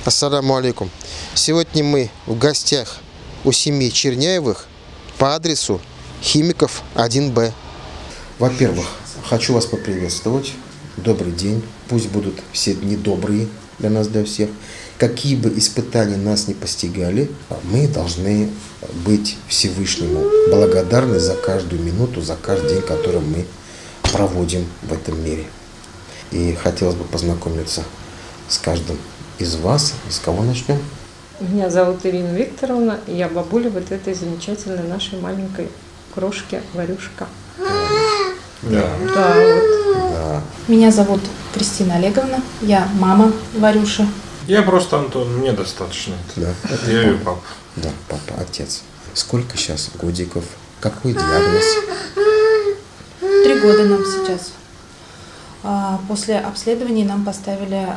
Ассаламу алейкум. Сегодня мы в гостях у семьи Черняевых по адресу Химиков 1Б. Во-первых, хочу вас поприветствовать. Добрый день. Пусть будут все дни добрые для нас, для всех. Какие бы испытания нас не постигали, мы должны быть Всевышнему благодарны за каждую минуту, за каждый день, который мы проводим в этом мире. И хотелось бы познакомиться с каждым из вас. С кого начнем? Меня зовут Ирина Викторовна, и я бабуля вот этой замечательной нашей маленькой крошки Варюшка. Да. Да. Меня зовут Кристина Олеговна, я мама Варюши. Я просто Антон, мне достаточно. Да. Я ее папа. Да, папа, отец. Сколько сейчас годиков? Какой диагноз? 3 года нам сейчас. После обследований нам поставили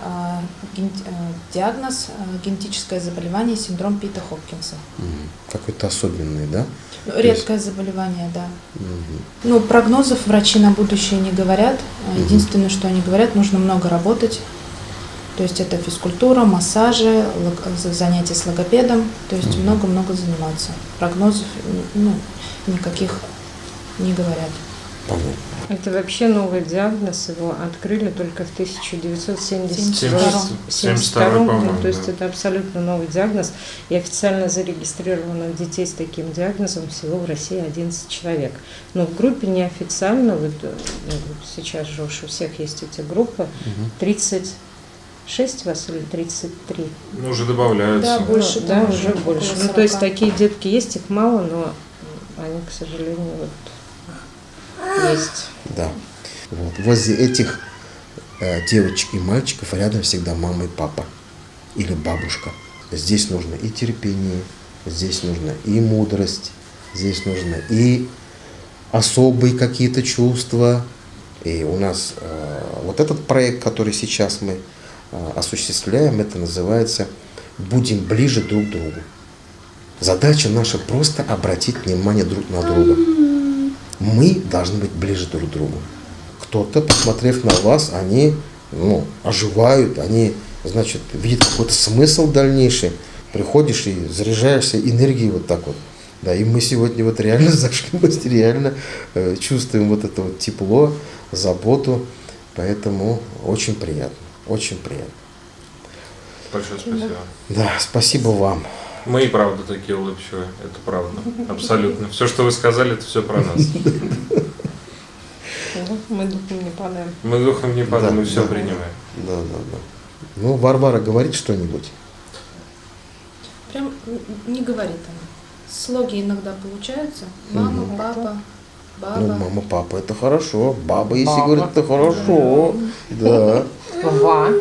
диагноз генетическое заболевание, синдром Питта Хопкинса. Какой-то особенный, да? Редкое заболевание, да. Ну, прогнозов врачи на будущее не говорят. Единственное, что они говорят, нужно много работать. То есть это физкультура, массажи, занятия с логопедом. То есть много-много заниматься. Прогнозов никаких не говорят. Понятно. Это вообще новый диагноз, его открыли только в 1972 году, то есть это абсолютно новый диагноз, и официально зарегистрированных детей с таким диагнозом всего в России 11 человек. Но в группе неофициально, вот сейчас же уж у всех есть эти группы, 36 вас или 33? Ну, уже добавляются. Да, больше. Да, уже больше. Ну, то есть такие детки есть, их мало, но они, к сожалению, вот есть. Да. Вот. Возле этих девочек и мальчиков рядом всегда мама и папа. Или бабушка. Здесь нужно и терпение, здесь нужно и мудрость, здесь нужно и особые какие-то чувства. И у нас вот этот проект, который сейчас мы осуществляем, это называется «Будем ближе друг к другу». Задача наша просто обратить внимание друг на друга. Мы должны быть ближе друг к другу. Кто-то, посмотрев на вас, они оживают, они, значит, видят какой-то смысл дальнейший. Приходишь и заряжаешься энергией вот так вот. Да, и мы сегодня вот реально зашли, реально чувствуем вот это вот тепло, заботу. Поэтому очень приятно, очень приятно. Большое спасибо. Да, спасибо вам. Мы и правда такие улыбчивые, это правда, абсолютно. Все, что вы сказали, это все про нас. Мы духом не падаем. Мы духом не падаем, Да, мы все да. принимаем. Да. Ну, Варвара говорит что-нибудь? Прям не говорит она. Слоги иногда получаются. Мама, папа, баба. Ну, мама, папа, это хорошо. Баба, если говорит, это хорошо. Да. Ва.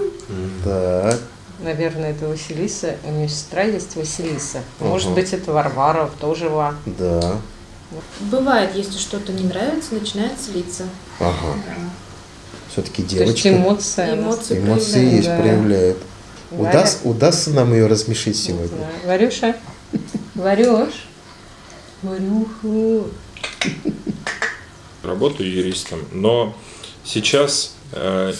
Так. Наверное, это Василиса. У нее сестра есть Василиса. Может быть, это Варвара, тоже Ва. Да. Бывает, если что-то не нравится, начинает злиться. Ага. Да. Все-таки То есть девочка эмоция. эмоции есть, Да. проявляет. Варя? Удастся нам ее рассмешить сегодня? Да. Варюша? Варюш? Варюху. Работаю юристом, но сейчас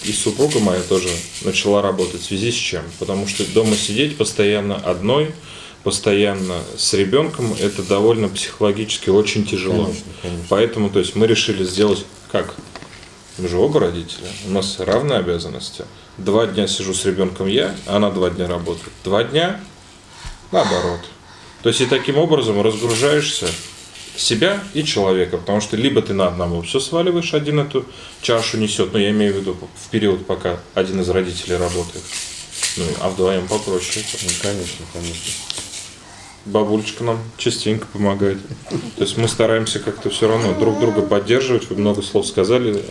и супруга моя тоже начала работать. В связи с чем? Потому что дома сидеть постоянно одной, постоянно с ребенком, это довольно психологически очень тяжело. Конечно. Поэтому, то есть, мы решили сделать как? Мы же оба родители, у нас равные обязанности. 2 дня сижу с ребенком я, она 2 дня работает. 2 дня наоборот. То есть и таким образом разгружаешься себя и человека, потому что либо ты на одного все сваливаешь, один эту чашу несет, но я имею в виду в период, пока один из родителей работает, а вдвоем попроще. Ну, конечно. Бабулечка нам частенько помогает. То есть мы стараемся как-то все равно друг друга поддерживать. Вы много слов сказали,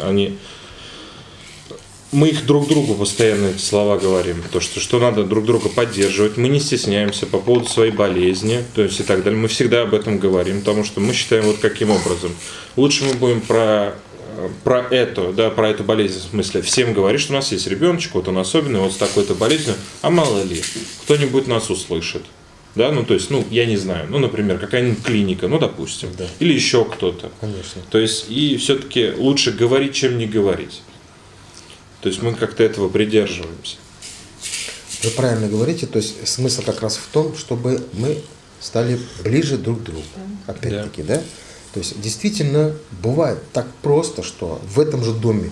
мы их друг другу постоянно эти слова говорим, то что надо друг друга поддерживать, мы не стесняемся по поводу своей болезни, то есть и так далее. Мы всегда об этом говорим, потому что мы считаем вот каким образом. Лучше мы будем про эту болезнь, в смысле, всем говорить, что у нас есть ребеночек, вот он особенный, вот с такой-то болезнью, а мало ли, кто-нибудь нас услышит. Да, то есть, я не знаю, например, какая-нибудь клиника, допустим, Да. или еще кто-то. Конечно. То есть, и все-таки лучше говорить, чем не говорить. То есть мы как-то этого придерживаемся. Вы правильно говорите, то есть смысл как раз в том, чтобы мы стали ближе друг к другу. Опять-таки, да? То есть действительно бывает так просто, что в этом же доме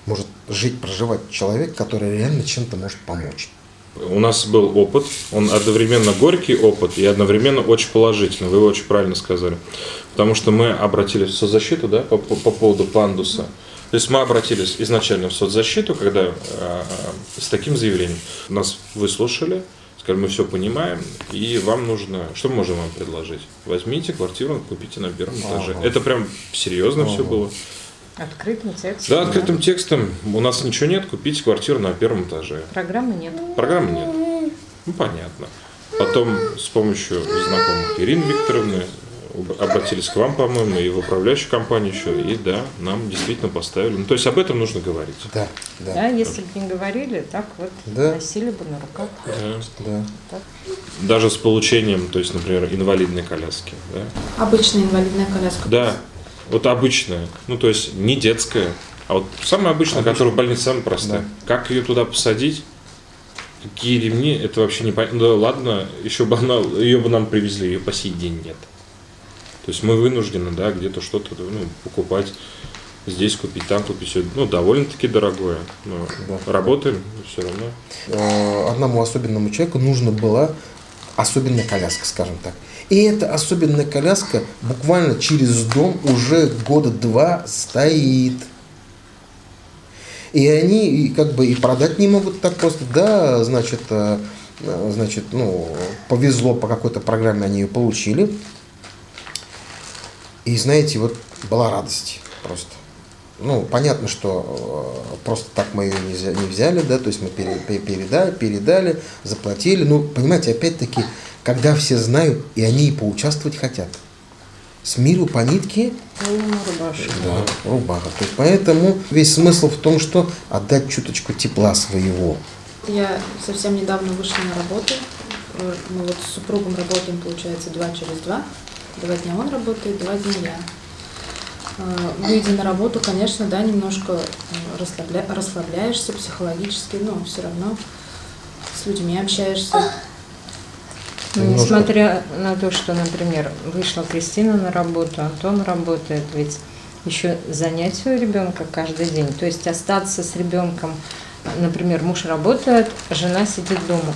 может жить, проживать человек, который реально чем-то может помочь. У нас был опыт, он одновременно горький опыт и одновременно очень положительный, вы очень правильно сказали. Потому что мы обратились в соцзащиту, да, по поводу пандуса. То есть мы обратились изначально в соцзащиту, когда с таким заявлением нас выслушали, сказали, мы все понимаем, и вам нужно, что мы можем вам предложить? Возьмите квартиру, купите на первом этаже. Это прям серьезно все было. Открытым текстом. Да, открытым текстом. У нас ничего нет, купите квартиру на первом этаже. Программы нет. Программы нет. Ну, понятно. Потом с помощью знакомых Ирины Викторовны обратились к вам, по-моему, и в управляющую компанию еще, и да, нам действительно поставили. Ну, то есть об этом нужно говорить. Да, Да, если бы не говорили, так вот носили бы на руках. Да. Так. Даже с получением, то есть, например, инвалидной коляски. Да? Обычная инвалидная коляска. Да, вот обычная, ну то есть не детская, а вот самая обычная, которая в больнице самая простая. Да. Как ее туда посадить? Какие ремни? Это вообще не понятно. Да ладно, еще бы ее бы нам привезли, ее по сей день нет. То есть мы вынуждены, да, где-то что-то покупать, здесь купить, там купить. Ну, довольно-таки дорогое. Но работаем, все равно. Одному особенному человеку нужна была особенная коляска, скажем так. И эта особенная коляска буквально через дом уже года 2 стоит. И они как бы и продать не могут так просто. Да, значит, повезло, по какой-то программе они ее получили. И знаете, вот была радость просто. Ну, понятно, что просто так мы ее не взяли, да, то есть мы передали, заплатили. Ну, понимаете, опять-таки, когда все знают, и они и поучаствовать хотят. С миру по нитке. Рубашка. Да, рубаха. То есть, поэтому весь смысл в том, что отдать чуточку тепла своего. Я совсем недавно вышла на работу. Мы вот с супругом работаем, получается, 2 через 2. 2 дня он работает, 2 дня я. Выйдя на работу, конечно, да, немножко расслабляешься психологически, но все равно с людьми общаешься. Несмотря на то, что, например, вышла Кристина на работу, Антон работает, ведь еще занятия у ребенка каждый день. То есть остаться с ребенком, например, муж работает, жена сидит дома,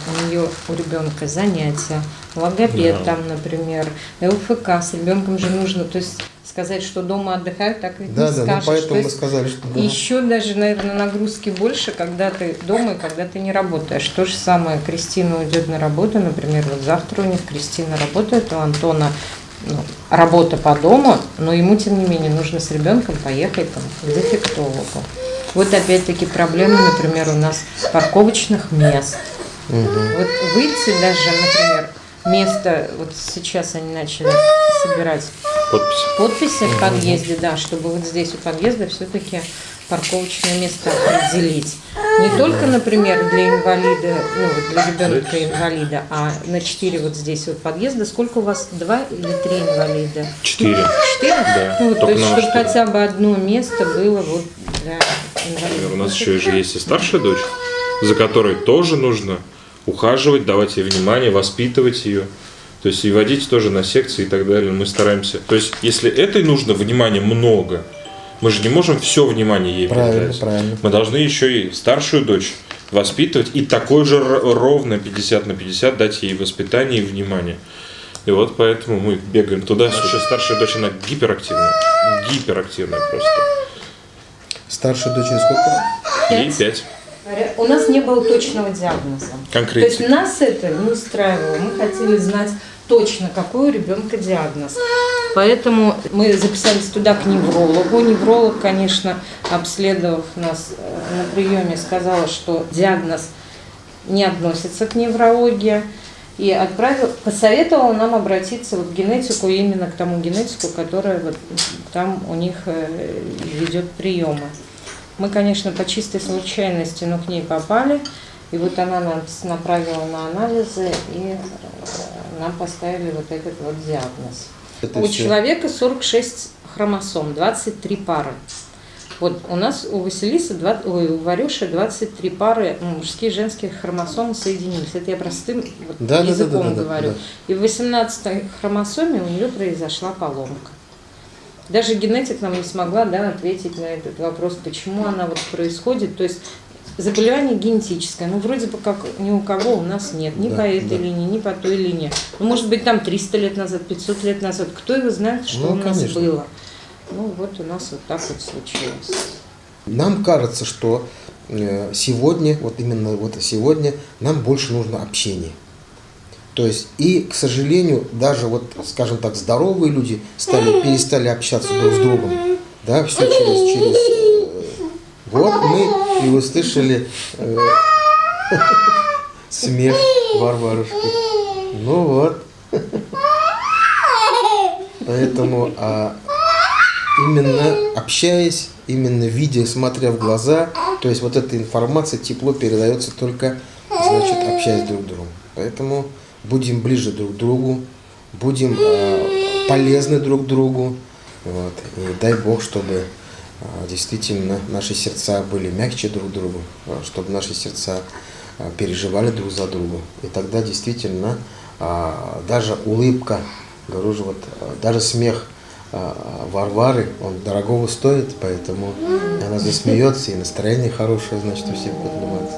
у ребенка занятия, логопед там, например, ЛФК, с ребенком же нужно, то есть сказать, что дома отдыхают, так ведь не скажешь. Да, поэтому мы сказали, что да. Еще даже, наверное, нагрузки больше, когда ты дома и когда ты не работаешь. То же самое, Кристина уйдет на работу, например, вот завтра у них Кристина работает, у Антона работа по дому, но ему, тем не менее, нужно с ребенком поехать там, к дефектологу. Вот опять-таки проблема, например, у нас парковочных мест. Вот выйти даже, например, место, вот сейчас они начали собирать подписи в подъезде, да, чтобы вот здесь у подъезда все-таки парковочное место определить. Не только, например, для инвалида, для ребенка-инвалида, а на 4 вот здесь вот подъезда. Сколько у вас, 2 или 3 инвалида? 4. 4? Да. То есть, чтобы хотя бы одно место было вот для инвалидов. У нас еще же есть и старшая дочь, за которой тоже нужно ухаживать, давать ей внимание, воспитывать ее. То есть и водить тоже на секции и так далее. Мы стараемся. То есть, если этой нужно внимания много, мы же не можем все внимание ей передать. Правильно. Мы должны еще и старшую дочь воспитывать и такой же ровно 50/50 дать ей воспитание и внимание. И вот поэтому мы бегаем туда-сюда. Старшая дочь, она гиперактивная. Гиперактивная просто. Старшей дочери сколько? Ей 5. У нас не было точного диагноза. Конкретно. То есть нас это не устраивало. Мы хотели знать точно, какой у ребенка диагноз. Поэтому мы записались туда к неврологу. Невролог, конечно, обследовав нас на приеме, сказала, что диагноз не относится к неврологии. И посоветовала нам обратиться вот к генетику, именно к тому генетику, который вот там у них ведет приемы. Мы, конечно, по чистой случайности, но к ней попали. И вот она нас направила на анализы, и нам поставили вот этот вот диагноз. У человека 46 хромосом, 23 пары. Вот у нас у Василисы, у Варюши 23 пары мужских и женских хромосом соединились. Это я простым языком говорю. Да. И в 18-й хромосоме у нее произошла поломка. Даже генетик нам не смогла ответить на этот вопрос, почему она вот происходит. То есть заболевание генетическое, вроде бы как ни у кого у нас нет, ни по этой линии, ни по той линии. Может быть, там 300 лет назад, 500 лет назад, кто его знает, что у нас было. Вот у нас вот так вот случилось. Нам кажется, что сегодня, вот именно вот сегодня, нам больше нужно общение. То есть, и, к сожалению, даже вот, скажем так, здоровые люди перестали общаться друг с другом. Да, все через... Вот мы и услышали смех Варварушки. Ну вот. Поэтому именно общаясь, именно видя, смотря в глаза, то есть вот эта информация, тепло передается только, значит, общаясь друг с другом. Поэтому будем ближе друг к другу, будем полезны друг другу. Вот. И дай Бог, чтобы действительно наши сердца были мягче друг к другу, чтобы наши сердца переживали друг за друга. И тогда действительно даже улыбка, говорю же, вот, даже смех Варвары, он дорогого стоит, поэтому она засмеется, и настроение хорошее, значит, у всех поднимается.